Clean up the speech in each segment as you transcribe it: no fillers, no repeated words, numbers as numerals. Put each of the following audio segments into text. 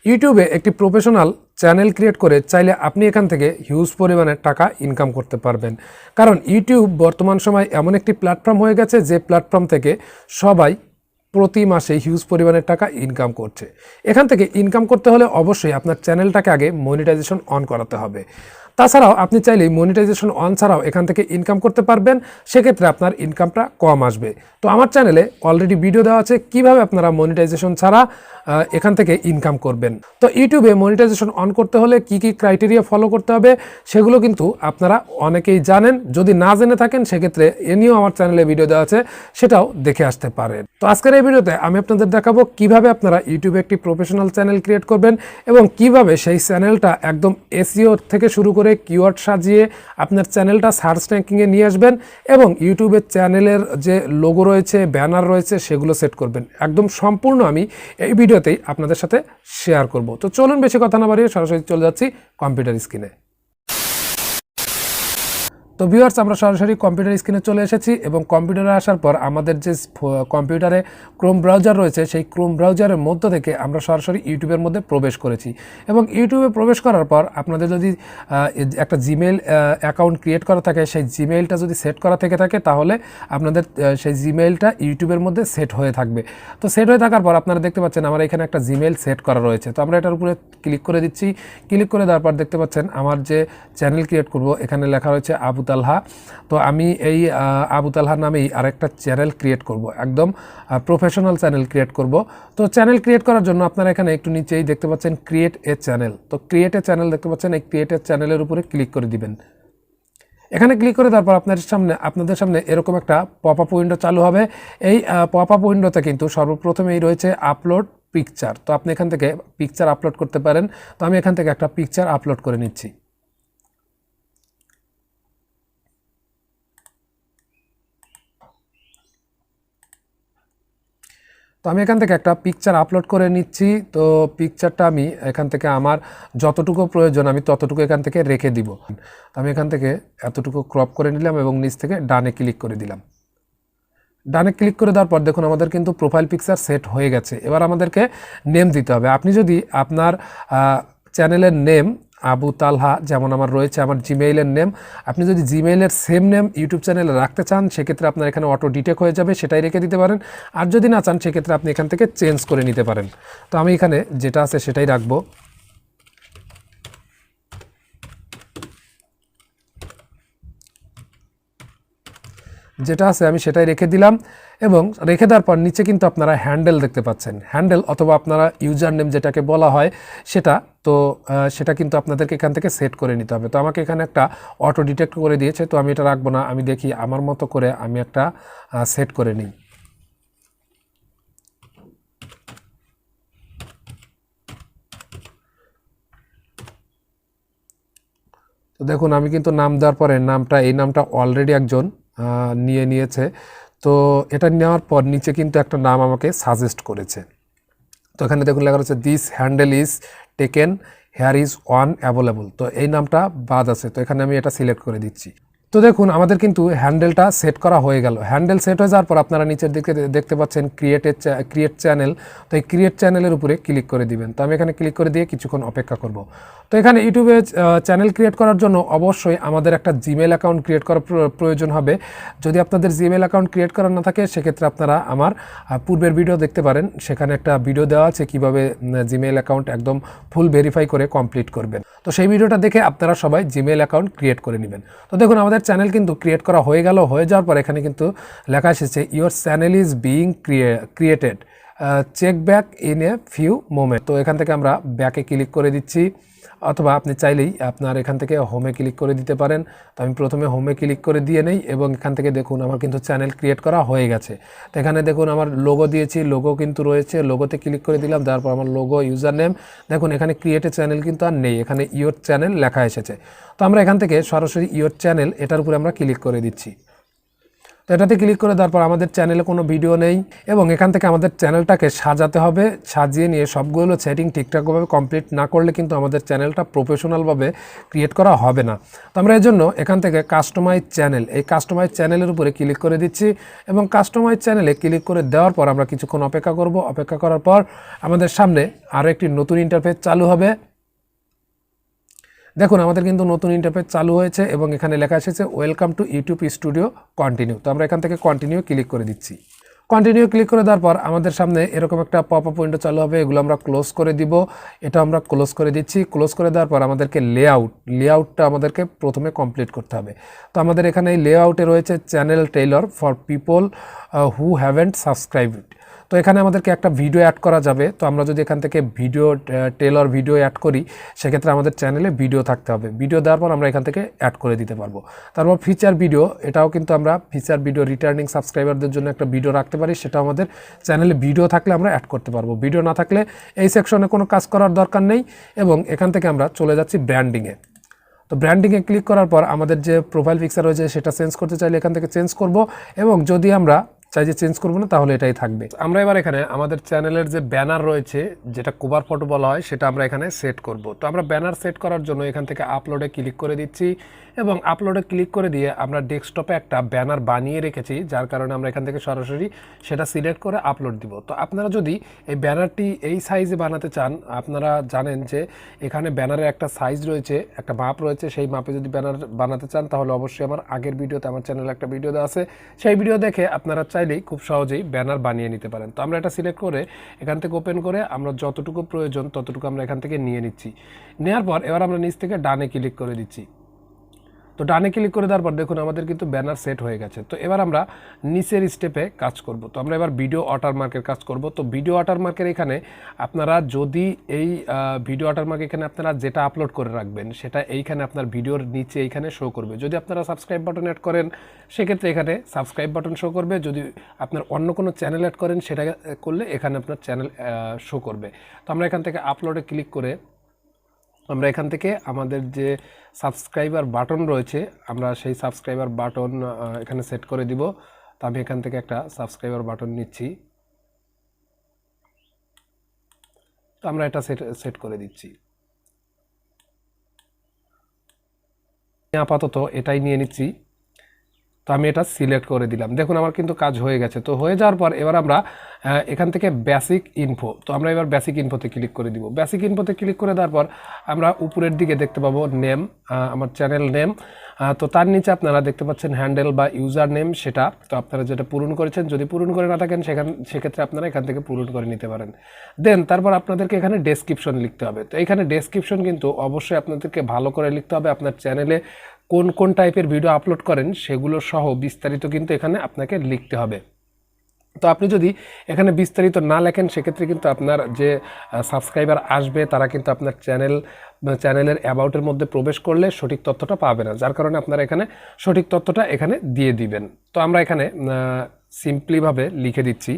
ইউটিউবে একটি professional channel create করে চাইলে আপনি এখান থেকে হিউজ পরিমাণে টাকা ইনকাম করতে পারবেন। কারণ ইউটিউব বর্তমান সময় এমন একটি প্ল্যাটফর্ম হয়ে গেছে যে প্ল্যাটফর্ম থেকে সবাই প্রতি মাসে হিউজ পরিমাণের টাকা ইনকাম করছে। এখান থেকে ইনকাম করতে হলে অবশ্যই আপনার চ্যানেলটাকে আগে মনিটাইজেশন অন করাতে হবে। তাছাড়াও আপনি চাইলেই মনিটাইজেশন অন ছাড়াও এখান থেকে ইনকাম করতে পারবেন, সেক্ষেত্রে আপনার ইনকামটা কম আসবে। তো আমার চ্যানেলে অলরেডি ভিডিও দেওয়া আছে কিভাবে আপনারা মনিটাইজেশন ছাড়া এখান থেকে ইনকাম করবেন। তো ইউটিউবে মনিটাইজেশন অন করতে হলে কি কি ক্রাইটেরিয়া ফলো করতে হবে সেগুলো কিন্তু আপনারা অনেকেই জানেন। যদি না জেনে থাকেন সেক্ষেত্রে এ নিয়েও আমার চ্যানেলে ভিডিও দেওয়া আছে, সেটাও দেখে আসতে পারেন। তো আজকের এই ভিডিওতে আমি আপনাদের দেখাবো কিভাবে আপনারা ইউটিউবে একটি প্রফেশনাল চ্যানেল ক্রিয়েট করবেন এবং কিভাবে সেই চ্যানেলটা একদম এসইও থেকে শুরু করে কিওয়ার্ড সাজিয়ে আপনার চ্যানেলটা সার্চ র্যাঙ্কিংয়ে নিয়ে আসবেন এবং ইউটিউবের চ্যানেলের যে লোগো রয়েছে, ব্যানার রয়েছে, সেগুলো সেট করবেন। একদম সম্পূর্ণ আমি এই ভিডিওতেই আপনাদের সাথে শেয়ার করব। তো চলুন বেশি কথা না বাড়িয়ে সরাসরি চলে যাচ্ছি কম্পিউটার স্ক্রিনে। তো ভিউয়ার্স, আমরা সরাসরি কম্পিউটার স্ক্রিনে চলে এসেছি এবং কম্পিউটারে আসার পর আমাদের যে কম্পিউটারে ক্রোম ব্রাউজার রয়েছে সেই ক্রোম ব্রাউজারের মধ্য থেকে আমরা সরাসরি ইউটিউবের মধ্যে প্রবেশ করেছি এবং ইউটিউবে প্রবেশ করার পর আপনাদের যদি একটা জিমেইল অ্যাকাউন্ট ক্রিয়েট করা থাকে, সেই জিমেইলটা যদি সেট করা থেকে থাকে তাহলে আপনাদের সেই জিমেইলটা ইউটিউবের মধ্যে সেট হয়ে থাকবে। তো সেট হয়ে থাকার পর আপনারা দেখতে পাচ্ছেন আমার এখানে একটা জিমেইল সেট করা রয়েছে। তো আমরা এটার উপরে ক্লিক করে দিচ্ছি। ক্লিক করে দেওয়ার পর দেখতে পাচ্ছেন আমার যে চ্যানেল ক্রিয়েট করব এখানে লেখা রয়েছে আবু তালহা। তো আমি এই আবু তালহা নামেই আরেকটা চ্যানেল ক্রিয়েট করব, একদম প্রফেশনাল চ্যানেল ক্রিয়েট করব। তো চ্যানেল ক্রিয়েট করার জন্য আপনারা এখানে একটু নিচেই দেখতে পাচ্ছেন ক্রিয়েট এ চ্যানেল। তো ক্রিয়েট এ চ্যানেল দেখতে পাচ্ছেন, এই ক্রিয়েট এ চ্যানেলের উপরে ক্লিক করে দিবেন। এখানে ক্লিক করে তারপর আপনাদের সামনে এরকম একটা পপ আপ উইন্ডো চালু হবে। এই পপ আপ উইন্ডোতে কিন্তু সর্বপ্রথমেই রয়েছে আপলোড পিকচার। তো আপনি এখান থেকে পিকচার আপলোড করতে পারেন। তো আমি এখান থেকে একটা পিকচার আপলোড করে নিচ্ছি। তো আমি এখান থেকে একটা পিকচার আপলোড করে নিচ্ছি। তো পিকচারটা আমি এখান থেকে আমার যতটুকু প্রয়োজন আমি ততটুকু এখান থেকে রেখে দিব। তো আমি এখান থেকে এতটুকু ক্রপ করে নিলাম এবং নিচ থেকে ডানে ক্লিক করে দিলাম। ডানে ক্লিক করে দেওয়ার পর দেখুন আমাদের কিন্তু প্রোফাইল পিকচার সেট হয়ে গেছে। এবার আমাদেরকে নেম দিতে হবে। আপনি যদি আপনার চ্যানেলের নেম আবু তালহা যেমন আমার রয়েছে আমার জিমেইলের নেম, আপনি যদি জিমেইলের সেম নেম ইউটিউব চ্যানেলে রাখতে চান সেক্ষেত্রে আপনার এখানে অটো ডিটেক্ট হয়ে যাবে, সেটাই রেখে দিতে পারেন। আর যদি না চান সেক্ষেত্রে আপনি এখান থেকে চেঞ্জ করে নিতে পারেন। তো আমি এখানে যেটা আছে সেটাই রাখবো। যেটা আছে আমি সেটাই রেখে দিলাম এবং রেখে দেওয়ার পর নিচে কিন্তু আপনারা হ্যান্ডেল দেখতে পাচ্ছেন। হ্যান্ডেল অথবা আপনারা ইউজার নেম যেটাকে বলা হয় সেটা, তো সেটা কিন্তু আপনাদেরকে এখান থেকে সেট করে নিতে হবে। তো আমাকে এখানে একটা অটো ডিটেক্ট করে দিয়েছে, তো আমি এটা রাখবো না। আমি দেখি আমার মতো করে আমি একটা সেট করে নিই। তো দেখুন আমি কিন্তু নাম দেওয়ার পরে এই নামটা অলরেডি একজন নিয়েছে। তো এটা নেওয়ার পর নিচে কিন্তু একটা নাম আমাকে সাজেস্ট করেছে। তো এখানে দেখুন লেখা রয়েছে this handle is taken, hair is one available. তো এই নামটা বাদ আছে, তো এখানে আমি এটা সিলেক্ট করে দিচ্ছি। তো দেখুন আমাদের কিন্তু হ্যান্ডেলটা সেট করা হয়ে গেল। হ্যান্ডেল সেট হয়ে যাওয়ার পর আপনারা নিচের দিকে দেখতে পাচ্ছেন ক্রিয়েট চ্যানেল। তো এই ক্রিয়েট চ্যানেলের উপরে ক্লিক করে দিবেন। তো আমি এখানে ক্লিক করে দিয়ে কিছুক্ষণ অপেক্ষা করব। তো এখানে ইউটিউবে চ্যানেল ক্রিয়েট করার জন্য অবশ্যই আমাদের একটা জিমেইল অ্যাকাউন্ট ক্রিয়েট করার প্রয়োজন হবে। যদি আপনাদের জিমেইল অ্যাকাউন্ট ক্রিয়েট করা না থাকে সেক্ষেত্রে আপনারা আমার পূর্বের ভিডিও দেখতে পারেন, সেখানে একটা ভিডিও দেওয়া আছে কীভাবে জিমেইল অ্যাকাউন্ট একদম ফুল ভেরিফাই করে কমপ্লিট করবেন। তো সেই ভিডিওটা দেখে আপনারা সবাই জিমেইল অ্যাকাউন্ট ক্রিয়েট করে নেবেন। তো দেখুন আমাদের চ্যানেল কিন্তু ক্রিয়েট করা হয়ে গেল। হয়ে যাওয়ার পর এখানে কিন্তু লেখা এসেছে your channel is being created, check back in a few moment. তো এখান থেকে আমরা ব্যাকে ক্লিক করে দিচ্ছি, অথবা আপনি চাইলেই আপনার এখান থেকে হোমে ক্লিক করে দিতে পারেন। তো আমি প্রথমে হোমে ক্লিক করে দিয়ে নেই এবং এখান থেকে দেখুন আমার কিন্তু চ্যানেল ক্রিয়েট করা হয়ে গেছে। তো এখানে দেখুন আমার লোগো দিয়েছি, লোগো কিন্তু রয়েছে, লোগোতে ক্লিক করে দিলাম। তারপর আমার লোগো, ইউজার নেম, দেখুন এখানে ক্রিয়েটেড চ্যানেল কিন্তু আর নেই, এখানে ইওর চ্যানেল লেখা এসেছে। তো আমরা এখান থেকে সরাসরি ইওর চ্যানেল এটার উপরে আমরা ক্লিক করে দিচ্ছি। তো তো এটাতে ক্লিক করে দেওয়ার পর আমাদের চ্যানেলে কোনো ভিডিও নেই এবং এখান থেকে আমাদের চ্যানেলটাকে সাজাতে হবে। সাজিয়ে নিয়ে সবগুলো সেটিং ঠিকঠাকভাবে কমপ্লিট না করলে কিন্তু আমাদের চ্যানেলটা প্রফেশনালভাবে ক্রিয়েট করা হবে না। তো আমরা এর জন্য এখান থেকে কাস্টমাইজ চ্যানেল, এই কাস্টমাইজ চ্যানেলের উপরে ক্লিক করে দিচ্ছি এবং কাস্টমাইজ চ্যানেলে ক্লিক করে দেওয়ার পর আমরা কিছুক্ষণ অপেক্ষা করব। অপেক্ষা করার পর আমাদের সামনে আরও একটি নতুন ইন্টারফেস চালু হবে। দেখুন আমাদের কিন্তু নতুন ইন্টারফেস চালু হয়েছে এবং এখানে লেখা এসেছে welcome to YouTube studio continue. তো আমরা এখান থেকে কন্টিনিউ ক্লিক করে দিচ্ছি। কন্টিনিউ ক্লিক করে দেওয়ার পর আমাদের সামনে এরকম একটা পপ আপ উইন্ডো চালু হবে। এগুলো আমরা ক্লোজ করে দিব। এটা আমরা ক্লোজ করে দিচ্ছি। ক্লোজ করে দেওয়ার পর আমাদেরকে লেআউটটা আমাদেরকে প্রথমে কমপ্লিট করতে হবে। তো আমাদের এখানে এই লেআউটে রয়েছে channel Taylor for people who haven't subscribed. তো এখানে আমাদেরকে একটা ভিডিও অ্যাড করা যাবে। তো আমরা যদি এখান থেকে টেইলর ভিডিও অ্যাড করি সেক্ষেত্রে আমাদের চ্যানেলে ভিডিও থাকতে হবে। ভিডিও দেওয়ার পর আমরা এখান থেকে অ্যাড করে দিতে পারবো। তারপর ফিচার ভিডিও, এটাও কিন্তু আমরা ফিচার ভিডিও রিটার্নিং সাবস্ক্রাইবারদের জন্য একটা ভিডিও রাখতে পারি। সেটা আমাদের চ্যানেলে ভিডিও থাকলে আমরা অ্যাড করতে পারবো। ভিডিও না থাকলে এই সেকশনে কোনো কাজ করার দরকার নেই। এবং এখান থেকে আমরা চলে যাচ্ছি ব্র্যান্ডিংয়ে। তো ব্র্যান্ডিংয়ে ক্লিক করার পর আমাদের যে প্রোফাইল পিকচার রয়েছে সেটা চেঞ্জ করতে চাইলে এখান থেকে চেঞ্জ করব এবং যদি আমরা চাই যে চেঞ্জ করবো না তাহলে এটাই থাকবে। আমরা এবার এখানে আমাদের চ্যানেলের যে ব্যানার রয়েছে, যেটা কভার ফটো বলা হয়, সেটা আমরা এখানে সেট করব। তো আমরা ব্যানার সেট করার জন্য এখান থেকে আপলোডে ক্লিক করে দিচ্ছি এবং আপলোডে ক্লিক করে দিয়ে আমরা ডেস্কটপে একটা ব্যানার বানিয়ে রেখেছি, যার কারণে আমরা এখান থেকে সরাসরি সেটা সিলেক্ট করে আপলোড দিব। তো আপনারা যদি এই ব্যানারটি এই সাইজে বানাতে চান, আপনারা জানেন যে এখানে ব্যানারের একটা সাইজ রয়েছে, একটা মাপ রয়েছে, সেই মাপে যদি ব্যানার বানাতে চান তাহলে অবশ্যই আমার আগের ভিডিওতে আমার চ্যানেলে একটা ভিডিও দেওয়া আছে, সেই ভিডিও দেখে আপনারা চাইলেই খুব সহজেই ব্যানার বানিয়ে নিতে পারেন। তো আমরা এটা সিলেক্ট করে এখান থেকে ওপেন করে আমরা যতটুকু প্রয়োজন ততটুকু আমরা এখান থেকে নিয়ে নিচ্ছি। নেওয়ার পর এবার আমরা নিচ থেকে ডানে ক্লিক করে দিচ্ছি। তো ডানে ক্লিক করে দেওয়ার পর দেখুন আমাদের কিন্তু ব্যানার সেট হয়ে গেছে। তো এবার আমরা নিচের স্টেপে কাজ করব। তো আমরা এবার ভিডিও ওয়াটারমার্কের কাজ করব। তো ভিডিও ওয়াটারমার্কের এখানে আপনারা যদি এই ভিডিও ওয়াটারমার্ক এখানে আপনারা যেটা আপলোড করে রাখবেন সেটা এইখানে আপনার ভিডিওর নিচে এইখানে শো করবে। যদি আপনারা সাবস্ক্রাইব বাটন অ্যাড করেন সেক্ষেত্রে এখানে সাবস্ক্রাইব বাটন শো করবে। যদি আপনার অন্য কোনো চ্যানেল অ্যাড করেন সেটা করলে এখানে আপনার চ্যানেল শো করবে। তো আমরা এখান থেকে আপলোডে ক্লিক করে আমরা এখান থেকে আমাদের যে সাবস্ক্রাইবার বাটন রয়েছে আমরা সেই সাবস্ক্রাইবার বাটন এখানে সেট করে দিব। তো আমি এখান থেকে একটা সাবস্ক্রাইবার বাটন নিচ্ছি। তো আমরা এটা সেট করে দিচ্ছি। আপাতত এটাই নিয়ে নিচ্ছি। তো আমি এটা সিলেক্ট করে দিলাম। দেখুন আমার কিন্তু কাজ হয়ে গেছে। তো হয়ে যাওয়ার পর এবার আমরা এখান থেকে বেসিক ইনফো, তো আমরা এবার বেসিক ইনফোতে ক্লিক করে দিব। বেসিক ইনফোতে ক্লিক করে দেওয়ার পর আমরা উপরের দিকে দেখতে পাবো নেম, আমার চ্যানেল নেম। তো তার নিচে আপনারা দেখতে পাচ্ছেন হ্যান্ডেল বা ইউজার নেম, সেটা তো আপনারা যেটা পূরণ করেছেন, যদি পূরণ করে না থাকেন সেক্ষেত্রে আপনারা এখান থেকে পূরণ করে নিতে পারেন। দেন তারপর আপনাদেরকে এখানে ডেসক্রিপশন লিখতে হবে। তো এখানে ডেসক্রিপশন কিন্তু অবশ্যই আপনাদেরকে ভালো করে লিখতে হবে। আপনার চ্যানেলে কোন কোন টাইপের ভিডিও আপলোড করেন সেগুলো সহ বিস্তারিত কিন্তু এখানে আপনাকে লিখতে হবে। তো আপনি যদি এখানে বিস্তারিত না লেখেন সেক্ষেত্রে কিন্তু আপনার যে সাবস্ক্রাইবার আসবে তারা কিন্তু আপনার চ্যানেলের অ্যাবাউটের মধ্যে প্রবেশ করলে সঠিক তথ্যটা পাবে না, যার কারণে আপনারা এখানে সঠিক তথ্যটা এখানে দিয়ে দিবেন। তো আমরা এখানে সিম্পলিভাবে লিখে দিচ্ছি।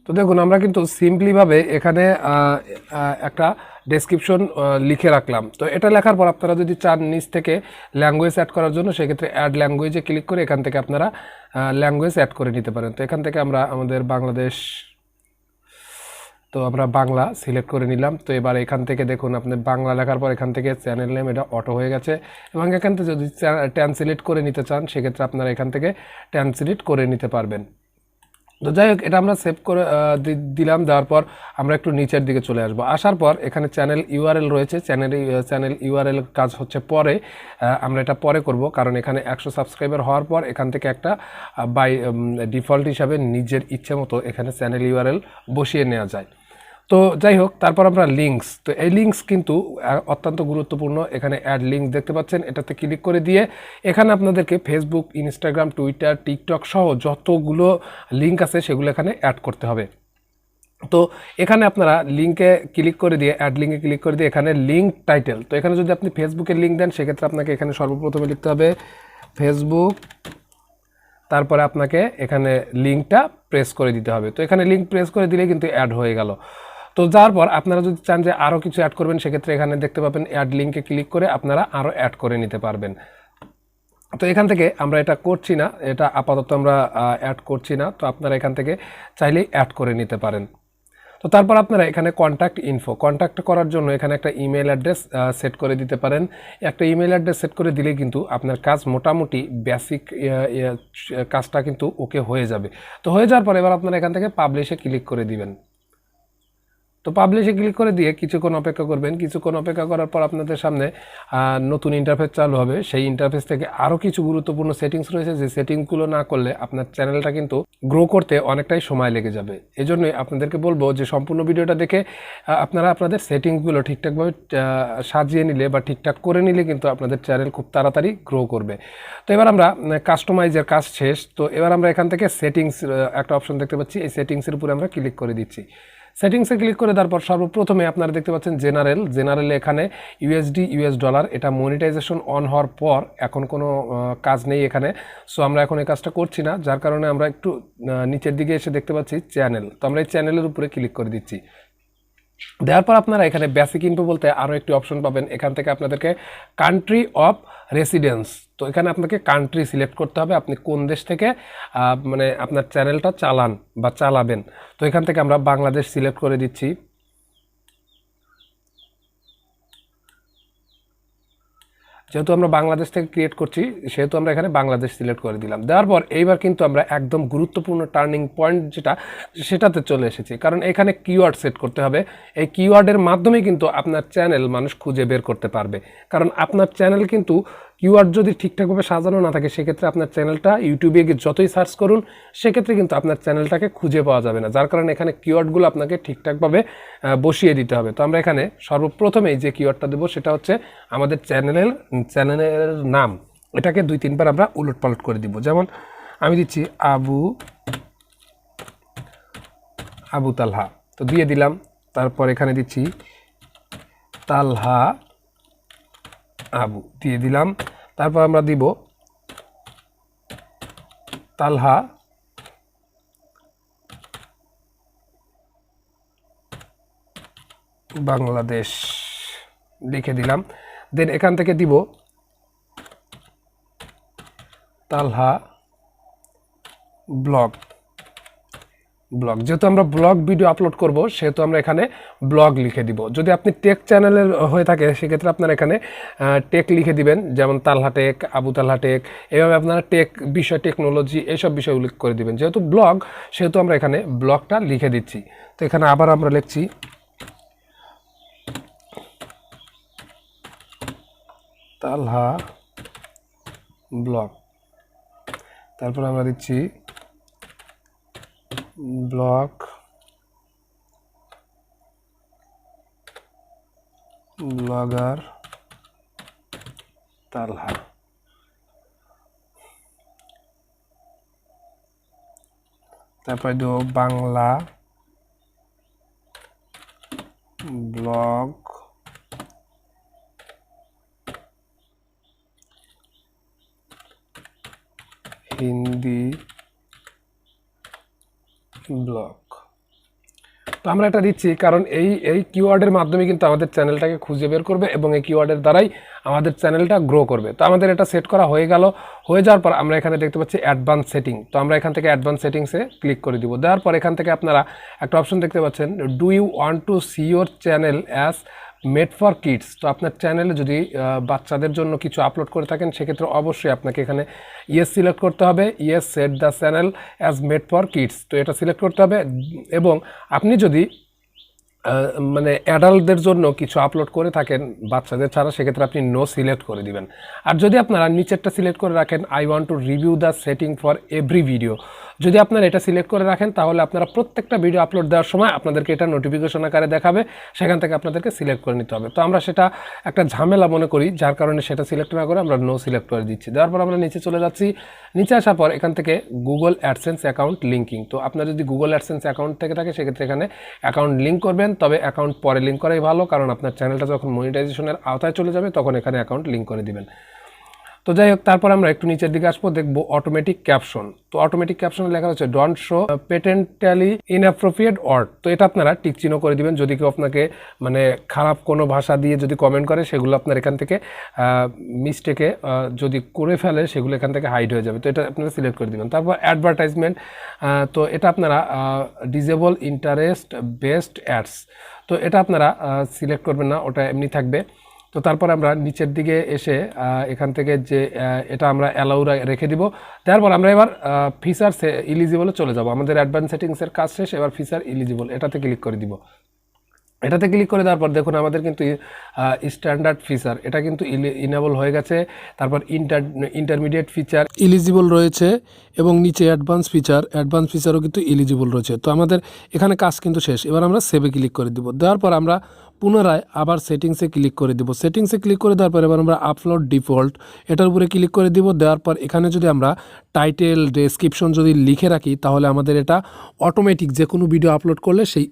তো দেখুন আমরা কিন্তু সিম্পলিভাবে এখানে একটা ডেসক্রিপশন লিখে রাখলাম। তো এটা লেখার পর আপনারা যদি চান নিচ থেকে ল্যাঙ্গুয়েজ অ্যাড করার জন্য সেক্ষেত্রে অ্যাড ল্যাঙ্গুয়েজে ক্লিক করে এখান থেকে আপনারা ল্যাঙ্গুয়েজ অ্যাড করে নিতে পারেন। তো এখান থেকে আমরা আমাদের বাংলাদেশ, তো আমরা বাংলা সিলেক্ট করে নিলাম। তো এবার এখান থেকে দেখুন আপনি বাংলা লেখার পর এখান থেকে চ্যানেল নেম এটা অটো হয়ে গেছে এবং এখান থেকে যদি ট্রান্সলেট করে নিতে চান সেক্ষেত্রে আপনারা এখান থেকে ট্রান্সলেট করে নিতে পারবেন। তো যাই হোক এটা আমরা সেভ করে দিলাম। দেওয়ার পর আমরা একটু নিচের দিকে চলে আসবো। আসার পর এখানে চ্যানেল ইউআরএল রয়েছে, চ্যানেল ইউআরএল কাজ হচ্ছে পরে, আমরা এটা পরে করব, কারণ এখানে 100 সাবস্ক্রাইবার হওয়ার পর এখান থেকে একটা বাই ডিফল্ট হিসাবে নিজের ইচ্ছে মতো এখানে চ্যানেল ইউআরএল বসিয়ে নেওয়া যায়। তো যাই হোক, তারপর আমরা লিঙ্কস, তো এই লিঙ্কস কিন্তু অত্যন্ত গুরুত্বপূর্ণ। এখানে অ্যাড লিঙ্ক দেখতে পাচ্ছেন, এটাতে ক্লিক করে দিয়ে এখানে আপনাদেরকে ফেসবুক, ইনস্টাগ্রাম, টুইটার, টিকটক সহ যতগুলো লিঙ্ক আছে সেগুলো এখানে অ্যাড করতে হবে। তো এখানে আপনারা লিঙ্কে ক্লিক করে দিয়ে অ্যাড লিঙ্কে ক্লিক করে দিয়ে এখানে লিঙ্ক টাইটেল, তো এখানে যদি আপনি ফেসবুকের লিঙ্ক দেন সেক্ষেত্রে আপনাকে এখানে সর্বপ্রথমে লিখতে হবে ফেসবুক, তারপরে আপনাকে এখানে লিঙ্কটা প্রেস করে দিতে হবে। তো এখানে লিঙ্ক প্রেস করে দিলে কিন্তু অ্যাড হয়ে গেল। তো যার পর আপনারা যদি চান যে আরও কিছু অ্যাড করবেন সেক্ষেত্রে এখানে দেখতে পাবেন অ্যাড লিঙ্কে ক্লিক করে আপনারা আরও অ্যাড করে নিতে পারবেন। তো এখান থেকে আমরা এটা করছি না, এটা আপাতত আমরা অ্যাড করছি না। তো আপনারা এখান থেকে চাইলেই অ্যাড করে নিতে পারেন। তো তারপর আপনারা এখানে কন্ট্যাক্ট ইনফো, কন্ট্যাক্ট করার জন্য এখানে একটা ইমেল অ্যাড্রেস সেট করে দিতে পারেন। একটা ইমেল অ্যাড্রেস সেট করে দিলে কিন্তু আপনার কাজ মোটামুটি বেসিক কাজটা কিন্তু ওকে হয়ে যাবে। তো হয়ে যাওয়ার পর এবার আপনারা এখান থেকে পাবলিশে ক্লিক করে দিবেন। তো পাবলিশে ক্লিক করে দিয়ে কিছুক্ষণ অপেক্ষা করবেন। কিছুক্ষণ অপেক্ষা করার পর আপনাদের সামনে নতুন ইন্টারফেস চালু হবে। সেই ইন্টারফেস থেকে আরও কিছু গুরুত্বপূর্ণ সেটিংস রয়েছে, যে সেটিংসগুলো না করলে আপনার চ্যানেলটা কিন্তু গ্রো করতে অনেকটাই সময় লেগে যাবে। এজন্যই আপনাদেরকে বলবো যে সম্পূর্ণ ভিডিওটা দেখে আপনারা আপনাদের সেটিংসগুলো ঠিকঠাকভাবে সাজিয়ে নিলে বা ঠিকঠাক করে নিলে কিন্তু আপনাদের চ্যানেল খুব তাড়াতাড়ি গ্রো করবে। তো এবার আমরা কাস্টমাইজের কাজ শেষ। তো এবার আমরা এখান থেকে সেটিংস একটা অপশন দেখতে পাচ্ছি, এই সেটিংসের উপরে আমরা ক্লিক করে দিচ্ছি। সেটিংসে ক্লিক করে তারপর সর্বপ্রথমে আপনারা দেখতে পাচ্ছেন জেনারেলে এখানে ইউএসডি, ইউএস ডলার, এটা মনিটাইজেশন অন হওয়ার পর এখন কোনো কাজ নেই এখানে। সো আমরা এখন এই কাজটা করছি না, যার কারণে আমরা একটু নিচের দিকে এসে দেখতে পাচ্ছি চ্যানেল। তো আমরা এই চ্যানেলের উপরে ক্লিক করে দিচ্ছি। দেওয়ার পর আপনারা এখানে বেসিক ইনফো বলতে আরও একটি অপশন পাবেন। এখান থেকে আপনাদেরকে কান্ট্রি অফ রেসিডেন্স, তো এখানে আপনাকে কান্ট্রি সিলেক্ট করতে হবে, আপনি কোন দেশ থেকে মানে আপনার চ্যানেলটা চালান বা চালাবেন। তো এখান থেকে আমরা বাংলাদেশ সিলেক্ট করে দিচ্ছি। যেহেতু আমরা বাংলাদেশ থেকে ক্রিয়েট করছি সেহেতু আমরা এখানে বাংলাদেশ সিলেক্ট করে দিলাম। দেওয়ার পর এইবার কিন্তু আমরা একদম গুরুত্বপূর্ণ টার্নিং পয়েন্ট সেটাতে চলে এসেছি, কারণ এখানে কিওয়ার্ড সেট করতে হবে। এই কিওয়ার্ডের মাধ্যমে কিন্তু আপনার চ্যানেল মানুষ খুঁজে বের করতে পারবে, কারণ আপনার চ্যানেল কিন্তু কিওয়ার্ড যদি ঠিকঠাকভাবে সাজানো না থাকে সেক্ষেত্রে আপনার চ্যানেলটা ইউটিউবে গিয়ে যতই সার্চ করুন সেক্ষেত্রে কিন্তু আপনার চ্যানেলটাকে খুঁজে পাওয়া যাবে না, যার কারণে এখানে কিওয়ার্ডগুলো আপনাকে ঠিকঠাকভাবে বসিয়ে দিতে হবে। তো আমরা এখানে সর্বপ্রথমেই যে কিওয়ার্ডটা দেবো সেটা হচ্ছে আমাদের চ্যানেলের নাম, এটাকে 2-3 বার আমরা উলটপালট করে দিব। যেমন আমি দিচ্ছি আবু তালহা, তো দিয়ে দিলাম। তারপর এখানে দিচ্ছি তালহা আবু, দিয়ে দিলাম। তারপর আমরা দিব তালহা বাংলাদেশ, লিখে দিলাম। দেন এখান থেকে দিব তালহা ব্লগ, যেহেতু আমরা ব্লগ ভিডিও আপলোড করব সেহেতু আমরা এখানে ব্লগ লিখে দিব। যদি আপনি টেক চ্যানেলের হয়ে থাকে সেক্ষেত্রে আপনারা এখানে টেক লিখে দিবেন, যেমন তালহা টেক, আবু তালহা টেক, এভাবে আপনারা টেক বিষয়, টেকনোলজি এইসব বিষয় উল্লেখ করে দিবেন। যেহেতু ব্লগ সেহেতু আমরা এখানে ব্লগটা লিখে দিচ্ছি। তো এখানে আবার আমরা লিখছি তালহা ব্লগ, তারপর আমরা দিচ্ছি ব্লগার তালহা। তারপরে দেব বাংলা ব্লগ, হিন্দি ব্লগ। তো আমরা এটা দিচ্ছি কারণ এই কিওয়ার্ডের মাধ্যমে কিন্তু আমাদের চ্যানেলটাকে খুঁজে বের করবে এবং এই কিওয়ার্ডের দ্বারাই আমাদের চ্যানেলটা গ্রো করবে। তো আমাদের এটা সেট করা হয়ে গেল। হয়ে যাওয়ার পর আমরা এখানে দেখতে পাচ্ছি অ্যাডভান্স সেটিং, তো আমরা এখান থেকে অ্যাডভান্স সেটিংসে ক্লিক করে দিব। দেওয়ার পর এখান থেকে আপনারা একটা অপশন দেখতে পাচ্ছেন, do you want to see your channel as made for kids. তো আপনার চ্যানেলে যদি বাচ্চাদের জন্য কিছু আপলোড করে থাকেন সেক্ষেত্রে অবশ্যই আপনাকে এখানে ইয়েস সিলেক্ট করতে হবে, yes set the channel as made for kids, তো এটা সিলেক্ট করতে হবে। এবং আপনি যদি মানে অ্যাডাল্টদের জন্য কিছু আপলোড করে থাকেন বাচ্চাদের ছাড়া, সেক্ষেত্রে আপনি নো সিলেক্ট করে দিবেন। আর যদি আপনারা নিচেরটা সিলেক্ট করে রাখেন I want to review the setting for every video, যদি আপনারা এটা সিলেক্ট করে রাখেন তাহলে আপনারা প্রত্যেকটা ভিডিও আপলোড দেওয়ার সময় আপনাদেরকে এটা নোটিফিকেশন আকারে দেখাবে, সেখান থেকে আপনাদেরকে সিলেক্ট করে নিতে হবে। তো আমরা সেটা একটা ঝামেলা মনে করি, যার কারণে সেটা সিলেক্ট না করে আমরা নো সিলেক্ট করে দিচ্ছি। দেওয়ার পর আমরা নিচে চলে যাচ্ছি। নিচে আসার পর এখান থেকে গুগল অ্যাডসেন্স অ্যাকাউন্ট লিঙ্কিং, তো আপনার যদি গুগল অ্যাডসেন্স অ্যাকাউন্ট থেকে থাকে সেক্ষেত্রে এখানে অ্যাকাউন্ট লিঙ্ক করবেন, তবে অ্যাকাউন্ট পরে লিঙ্ক করাই ভালো, কারণ আপনার চ্যানেলটা যখন মনিটাইজেশনের আওতায় চলে যাবে তখন এখানে অ্যাকাউন্ট লিঙ্ক করে দিবেন। তো যাই হোক, তারপর আমরা একটু নিচের দিকে আসবো, দেখবো অটোমেটিক ক্যাপশন। তো অটোমেটিক ক্যাপশনে লেখা হচ্ছে ডোন্ট শো পেটেন্টালি ইনঅ্যাপ্রোপ্রিয়েট ওয়ার্ড, তো এটা আপনারা টিক চিহ্ন করে দিবেন। যদি কেউ আপনাকে মানে খারাপ কোনো ভাষা দিয়ে যদি কমেন্ট করে সেগুলো আপনার এখান থেকে মিস্টেকে যদি করে ফেলে সেগুলো এখান থেকে হাইড হয়ে যাবে, তো এটা আপনারা সিলেক্ট করে দিবেন। তারপর অ্যাডভার্টাইজমেন্ট, তো এটা আপনারা ডিসেবল ইন্টারেস্ট বেসড অ্যাডস, তো এটা আপনারা সিলেক্ট করবেন না, ওটা এমনি থাকবে। তো তারপর আমরা নিচের দিকে এসে এখান থেকে যে এটা আমরা অ্যালাউ রেখে দিব। তারপর আমরা এবার ফিচার ইলিজিবলে চলে যাব। আমাদের অ্যাডভান্স সেটিংসের কাজ শেষ, এবার ফিচার ইলিজিবল এটাতে ক্লিক করে দিব। এটাতে ক্লিক করে দেওয়ার পর দেখুন আমাদের কিন্তু স্ট্যান্ডার্ড ফিচার এটা কিন্তু ইনেবল হয়ে গেছে। তারপর ইন্টারমিডিয়েট ফিচার ইলিজিবল রয়েছে এবং নিচে অ্যাডভান্স ফিচারও কিন্তু ইলিজিবল রয়েছে। তো আমাদের এখানে কাজ কিন্তু শেষ। এবার আমরা সেভে ক্লিক করে দিব। দেওয়ার পর আমরা পুনরায় আবার সেটিংসে ক্লিক করে দিব। সেটিংসে ক্লিক করে দেওয়ার পর এবার আমরা আপলোড ডিফল্ট এটার উপরে ক্লিক করে দিব। দেওয়ার পর এখানে যদি আমরা টাইটেল ডেসক্রিপশন যদি লিখে রাখি তাহলে আমাদের এটা অটোমেটিক যে কোনো ভিডিও আপলোড করলে সেই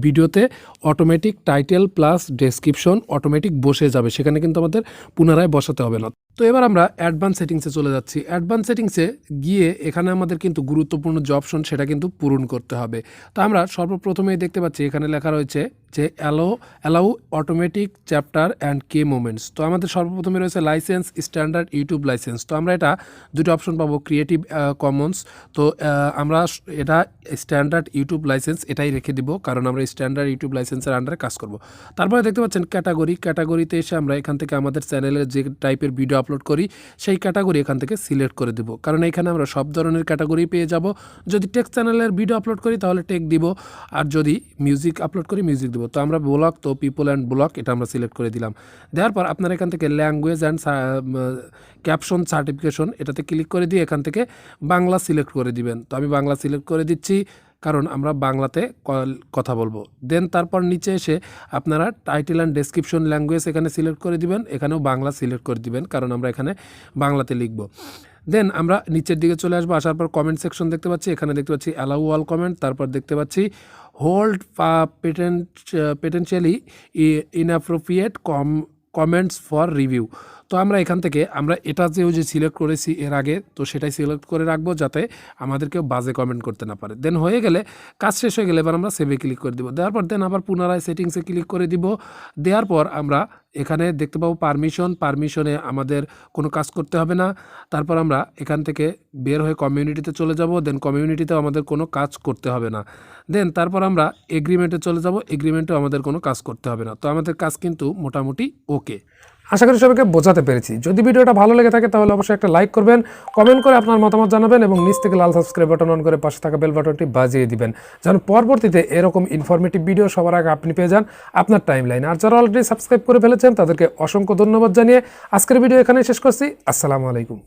ভিডিওতে automatic title plus description automatic বসে যাবে, সেখানে কিন্তু আমাদের পুনরায় বসাতে হবে না। তো এবার আমরা অ্যাডভান্স সেটিংসে চলে যাচ্ছি। অ্যাডভান্স সেটিংসে গিয়ে এখানে আমাদের কিন্তু গুরুত্বপূর্ণ যে অপশন সেটা কিন্তু পূরণ করতে হবে। তো আমরা সর্বপ্রথমেই দেখতে পাচ্ছি এখানে লেখা রয়েছে যে allow automatic chapter and K moments. তো আমাদের সর্বপ্রথমে রয়েছে লাইসেন্স স্ট্যান্ডার্ড ইউটিউব লাইসেন্স। তো আমরা এটা দুটো অপশন পাবো, ক্রিয়েটিভ কমন্স। তো আমরা এটা স্ট্যান্ডার্ড ইউটিউব লাইসেন্স এটাই রেখে দিব, কারণ আমরা স্ট্যান্ডার্ড ইউটিউব লাইসেন্সের আন্ডারে কাজ করব। তারপরে দেখতে পাচ্ছেন ক্যাটাগরিতে এসে আমরা এখান থেকে আমাদের চ্যানেলের যে টাইপের ভিডিও আপলোড করি সেই ক্যাটাগরি এখান থেকে সিলেক্ট করে দেব, কারণ এখানে আমরা সব ধরনের ক্যাটাগরি পেয়ে যাব। যদি টেক্সট চ্যানেলের ভিডিও আপলোড করি তাহলে টেক দিব, আর যদি মিউজিক আপলোড করি মিউজিক দিব। তো আমরা ব্লগ, তো পিপল অ্যান্ড ব্লগ এটা আমরা সিলেক্ট করে দিলাম। দেওয়ার পর আপনারা এখান থেকে ল্যাঙ্গুয়েজ অ্যান্ড ক্যাপশন সার্টিফিকেশন এটাতে ক্লিক করে দিয়ে এখান থেকে বাংলা সিলেক্ট করে দিবেন। তো আমি বাংলা সিলেক্ট করে দিচ্ছি, কারণ আমরা বাংলাতে কথা বলবো। দেন তারপর নিচে এসে আপনারা টাইটেল অ্যান্ড ডেসক্রিপশন ল্যাঙ্গুয়েজ এখানে সিলেক্ট করে দিবেন, এখানেও বাংলা সিলেক্ট করে দিবেন, কারণ আমরা এখানে বাংলাতে লিখব। দেন আমরা নিচের দিকে চলে আসবো। আসার পর কমেন্ট সেকশন দেখতে পাচ্ছি, এখানে দেখতে পাচ্ছি অ্যালাউ অল কমেন্ট। তারপর দেখতে পাচ্ছি hold potentially inappropriate comments for review. তো আমরা এখান থেকে আমরা এটা যে সিলেক্ট করেছি এর আগে, তো সেটাই সিলেক্ট করে রাখবো যাতে আমাদেরকে বাজে কমেন্ট করতে না পারে। দেন হয়ে গেলে কাজ শেষ হয়ে গেলে এবার আমরা সেভে ক্লিক করে দিব। দেওয়ার পর দেন আবার পুনরায় সেটিংসে ক্লিক করে দিব। দেওয়ার পর আমরা এখানে দেখতে পাবো পারমিশনে আমাদের কোনো কাজ করতে হবে না। তারপর আমরা এখান থেকে বের হয়ে কমিউনিটিতে চলে যাব। দেন কমিউনিটিতেও আমাদের কোনো কাজ করতে হবে না। দেন তারপর আমরা এগ্রিমেন্টে চলে যাব, এগ্রিমেন্টেও আমাদের কোনো কাজ করতে হবে না। তো আমাদের কাজ কিন্তু মোটামুটি ওকে। আশা করি সবাইকে বোঝাতে পেরেছি। যদি ভিডিওটা ভালো লেগে থাকে তাহলে অবশ্যই একটা লাইক করবেন, কমেন্ট করে আপনার মতামত জানাবেন এবং নিচ থেকে লাল সাবস্ক্রাইব বাটন অন করে পাশে থাকা বেল বাটনটি বাজিয়ে দিবেন, যেন পরবর্তীতে এরকম ইনফরমেটিভ ভিডিও সবার আগে আপনি পেয়ে যান আপনার টাইমলাইনে। আর যারা অলরেডি সাবস্ক্রাইব করে ফেলেছেন তাদেরকে অসংখ্য ধন্যবাদ জানিয়ে আজকের ভিডিও এখানেই শেষ করছি। আসসালামু আলাইকুম।